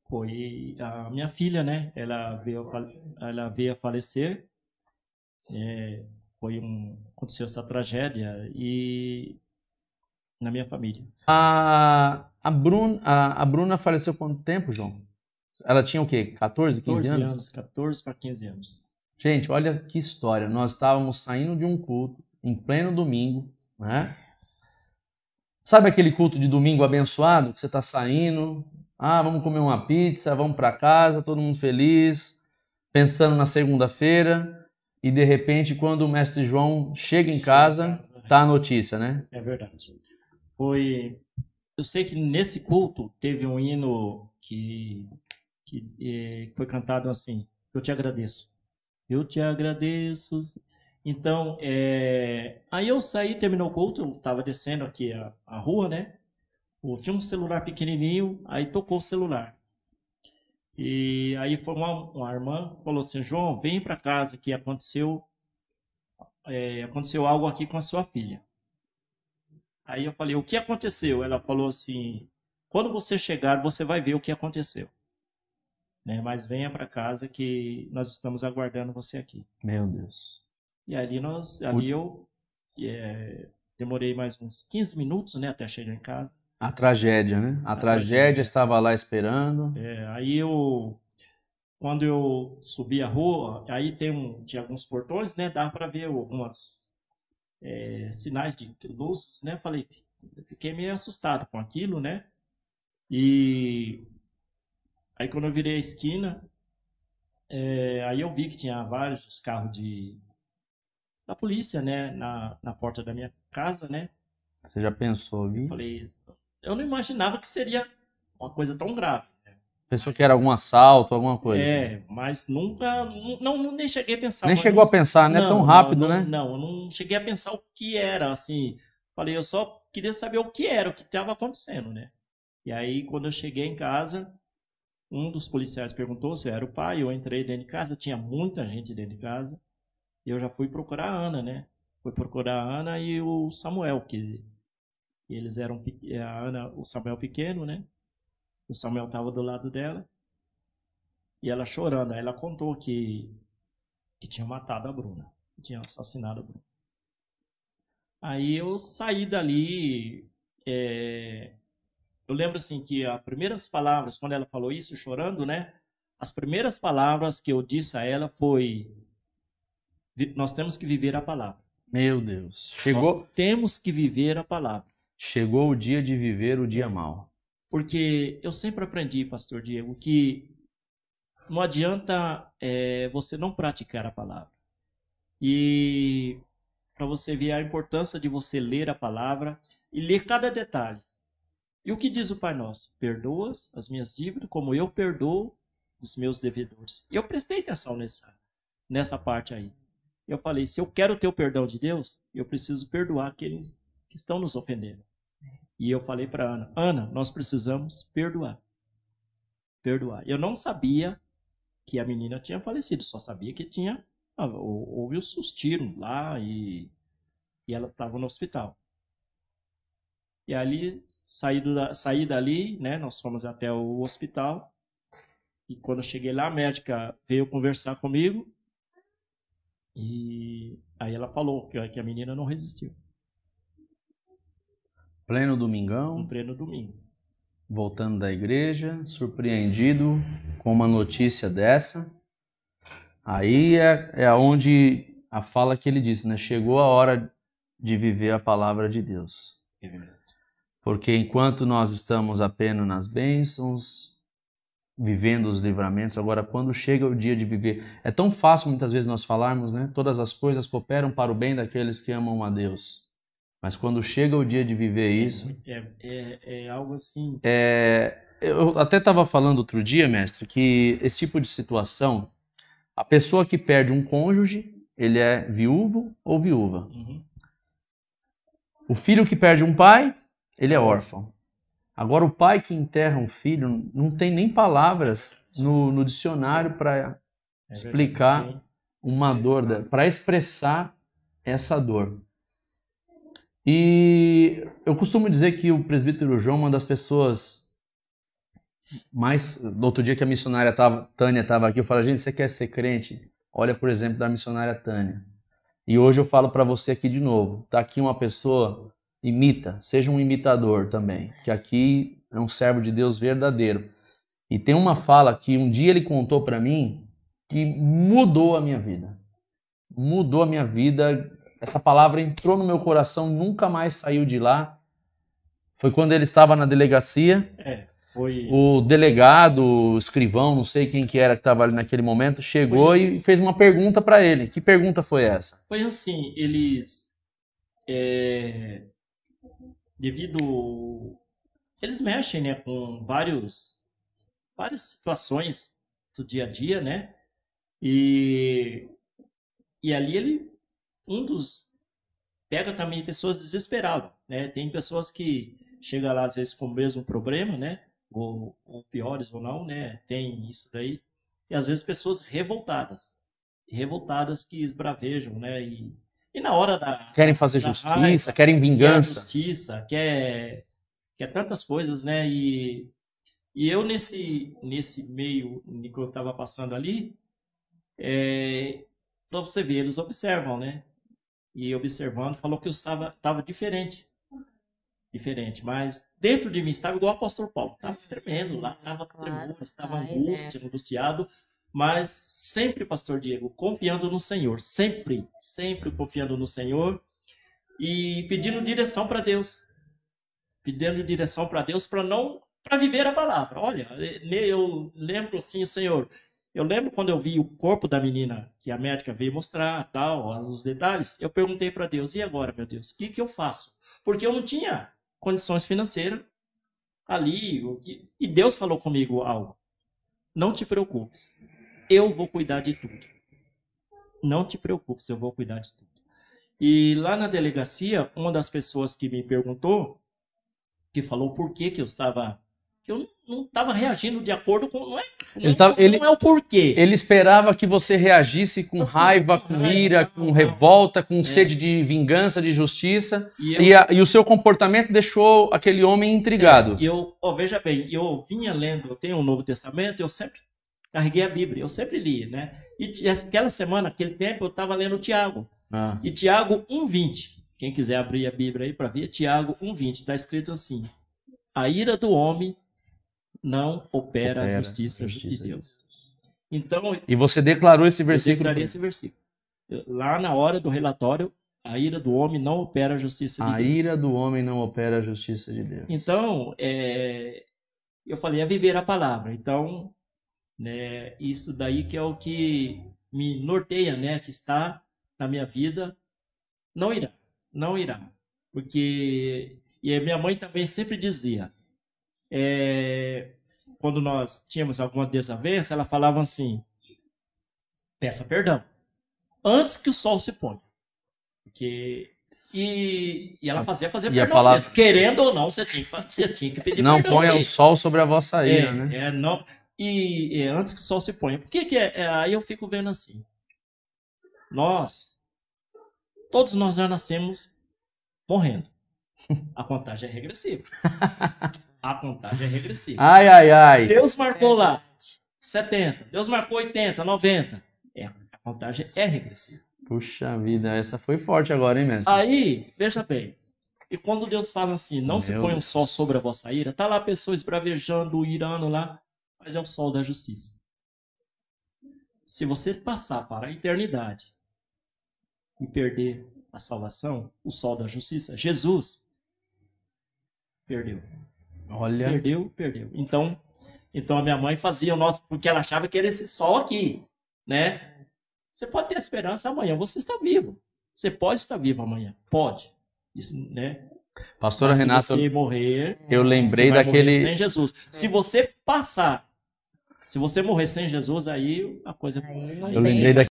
Foi a minha filha, né? Ela veio a falecer. Aconteceu essa tragédia e na minha família. A Bruna faleceu quanto tempo, João? Ela tinha o quê? 14, 15 14 anos? anos, 14 para 15 anos. Gente, olha que história. Nós estávamos saindo de um culto em pleno domingo, né? Sabe aquele culto de domingo abençoado que você está saindo? Ah, vamos comer uma pizza, vamos para casa, todo mundo feliz, pensando na segunda-feira. E de repente, quando o mestre João chega em casa, tá a notícia, né? É verdade. Eu sei que nesse culto teve um hino que foi cantado assim: Eu te agradeço. Eu te agradeço. Então, aí eu saí, terminou o culto, eu estava descendo aqui a rua, né? Tinha um celular pequenininho, aí tocou o celular. E aí foi uma irmã, falou assim: João, vem para casa que aconteceu algo aqui com a sua filha. Aí eu falei: o que aconteceu? Ela falou assim: quando você chegar, você vai ver o que aconteceu. Né? Mas venha para casa que nós estamos aguardando você aqui. Meu Deus. E ali eu demorei mais uns 15 minutos, né, até chegar em casa. A tragédia, né? A tragédia Tragédia. estava lá esperando. Aí quando eu subi a rua, aí tinha alguns portões, né, dá para ver algumas sinais de luzes, né? Fiquei meio assustado com aquilo, né? E aí quando eu virei a esquina, aí eu vi que tinha vários carros da polícia, né, na porta da minha casa, né? Você já pensou, viu? Falei, eu não imaginava que seria uma coisa tão grave. Pensou que era algum assalto, alguma coisa assim. Mas nunca, nem cheguei a pensar. Nem chegou a pensar, né? Tão Não, rápido, né? não, eu não cheguei a pensar o que era, assim. Falei, eu só queria saber o que era, o que estava acontecendo, né? E aí, quando eu cheguei em casa, um dos policiais perguntou se eu era o pai, eu entrei dentro de casa, tinha muita gente dentro de casa, e eu já fui procurar a Ana, né? Fui procurar a Ana e o Samuel, que eles eram, a Ana, o Samuel pequeno, né? O Samuel estava do lado dela, e ela chorando, aí ela contou que tinha matado a Bruna, que tinha assassinado a Bruna. Aí eu saí dali, eu lembro assim que as primeiras palavras, quando ela falou isso, chorando, né? As primeiras palavras que eu disse a ela foi: nós temos que viver a palavra. Meu Deus. Nós temos que viver a palavra. Chegou o dia de viver o dia mal. Porque eu sempre aprendi, pastor Diego, que não adianta você não praticar a palavra. E para você ver a importância de você ler a palavra e ler cada detalhe. E o que diz o Pai Nosso? Perdoas as minhas dívidas como eu perdoo os meus devedores. E eu prestei atenção nessa parte aí. Eu falei, se eu quero ter o perdão de Deus, eu preciso perdoar aqueles que estão nos ofendendo. E eu falei para Ana, Ana, nós precisamos perdoar. Perdoar. Eu não sabia que a menina tinha falecido, só sabia que houve os tiros lá e ela estava no hospital. E ali, saí dali, né, nós fomos até o hospital, e quando eu cheguei lá, a médica veio conversar comigo, e aí ela falou que a menina não resistiu. Pleno domingão. No pleno domingo. Voltando da igreja, surpreendido com uma notícia dessa. Aí é onde a fala que ele disse, né? Chegou a hora de viver a palavra de Deus. É verdade. Porque enquanto nós estamos apenas nas bênçãos, vivendo os livramentos, agora quando chega o dia de viver, é tão fácil muitas vezes nós falarmos, né? Todas as coisas cooperam para o bem daqueles que amam a Deus. Mas quando chega o dia de viver isso... É algo assim... Eu até estava falando outro dia, mestre, que esse tipo de situação, a pessoa que perde um cônjuge, ele é viúvo ou viúva. Uhum. O filho que perde um pai, ele é órfão. Agora, o pai que enterra um filho, não tem nem palavras no dicionário para explicar uma dor, para expressar essa dor. E eu costumo dizer que o presbítero João é uma das pessoas Mas, no outro dia que a missionária Tânia estava aqui, eu falei, gente, você quer ser crente? Olha, por exemplo, da missionária Tânia. E hoje eu falo para você aqui de novo, tá aqui uma pessoa, imita, seja um imitador também, que aqui é um servo de Deus verdadeiro. E tem uma fala que um dia ele contou para mim que mudou a minha vida. Mudou a minha vida. Essa palavra entrou no meu coração, nunca mais saiu de lá. Foi quando ele estava na delegacia. Foi. O delegado, o escrivão, não sei quem que era que estava ali naquele momento, chegou e fez uma pergunta para ele. Que pergunta foi essa? Foi assim, eles eles mexem, né, com várias situações do dia a dia, né? E ali um dos pega também pessoas desesperadas, né? Tem pessoas que chegam lá às vezes com o mesmo problema, né? Ou piores ou não, né? Tem isso daí. E às vezes pessoas revoltadas que esbravejam, né? E na hora querem fazer da justiça, raiva, querem vingança. Quer justiça, quer tantas coisas, né? E eu nesse meio que eu estava passando ali, para você ver, eles observam, né? E observando, falou que eu estava diferente, mas dentro de mim estava igual o apóstolo Paulo, estava tremendo lá, estava tremendo, estava angustiado, mas sempre, pastor Diego, confiando no Senhor, sempre confiando no Senhor e pedindo direção para Deus, para viver a palavra. Olha, eu lembro assim, Senhor, eu lembro quando eu vi o corpo da menina que a médica veio mostrar, tal, os detalhes, eu perguntei para Deus, e agora, meu Deus, o que eu faço? Porque eu não tinha condições financeiras ali, e Deus falou comigo algo, não te preocupes, eu vou cuidar de tudo. Não te preocupes, eu vou cuidar de tudo. E lá na delegacia, uma das pessoas que me perguntou, que falou por que eu não estava reagindo de acordo com... Não é o porquê. Ele esperava que você reagisse com raiva, com ira, com revolta, com sede de vingança, de justiça. E o seu comportamento deixou aquele homem intrigado. Veja bem, eu vinha lendo, eu tenho um Novo Testamento, eu sempre carreguei a Bíblia, eu sempre li, né? E aquela semana, aquele tempo, eu estava lendo Tiago. E Tiago 1,20. Quem quiser abrir a Bíblia aí para ver, Tiago 1,20, está escrito assim: a ira do homem não opera a justiça de Deus. Então, e você declarou esse versículo? Eu declarei esse versículo. Lá na hora do relatório, a ira do homem não opera a justiça de Deus. A ira do homem não opera a justiça de Deus. Então, eu falei, é viver a palavra. Então, né, isso daí que é o que me norteia, né, que está na minha vida, não irá. Porque, e a minha mãe também sempre dizia, quando nós tínhamos alguma desavença, ela falava assim, peça perdão, antes que o sol se ponha. E ela fazia perdão palavra... mesmo. Querendo ou não, você tinha que pedir não perdão. Não ponha o sol sobre a vossa ira, né? Não, e antes que o sol se ponha. Por que aí eu fico vendo assim, todos nós já nascemos morrendo. A contagem é regressiva. Ai. Deus marcou lá 70, Deus marcou 80, 90. A contagem é regressiva. Puxa vida, essa foi forte agora, hein, mestre? Aí, veja bem, e quando Deus fala assim, não se põe um sol sobre a vossa ira, tá lá pessoas bravejando, irando lá, mas é o sol da justiça. Se você passar para a eternidade e perder a salvação, o sol da justiça, Jesus, perdeu. Olha. Perdeu. Então a minha mãe fazia o nosso, porque ela achava que era esse sol aqui, né? Você pode ter esperança amanhã, você está vivo. Você pode estar vivo amanhã, pode. Isso, né? Pastora Renata, se você morrer, eu lembrei daquele... morrer sem Jesus. Se você morrer sem Jesus, aí a coisa... Eu lembrei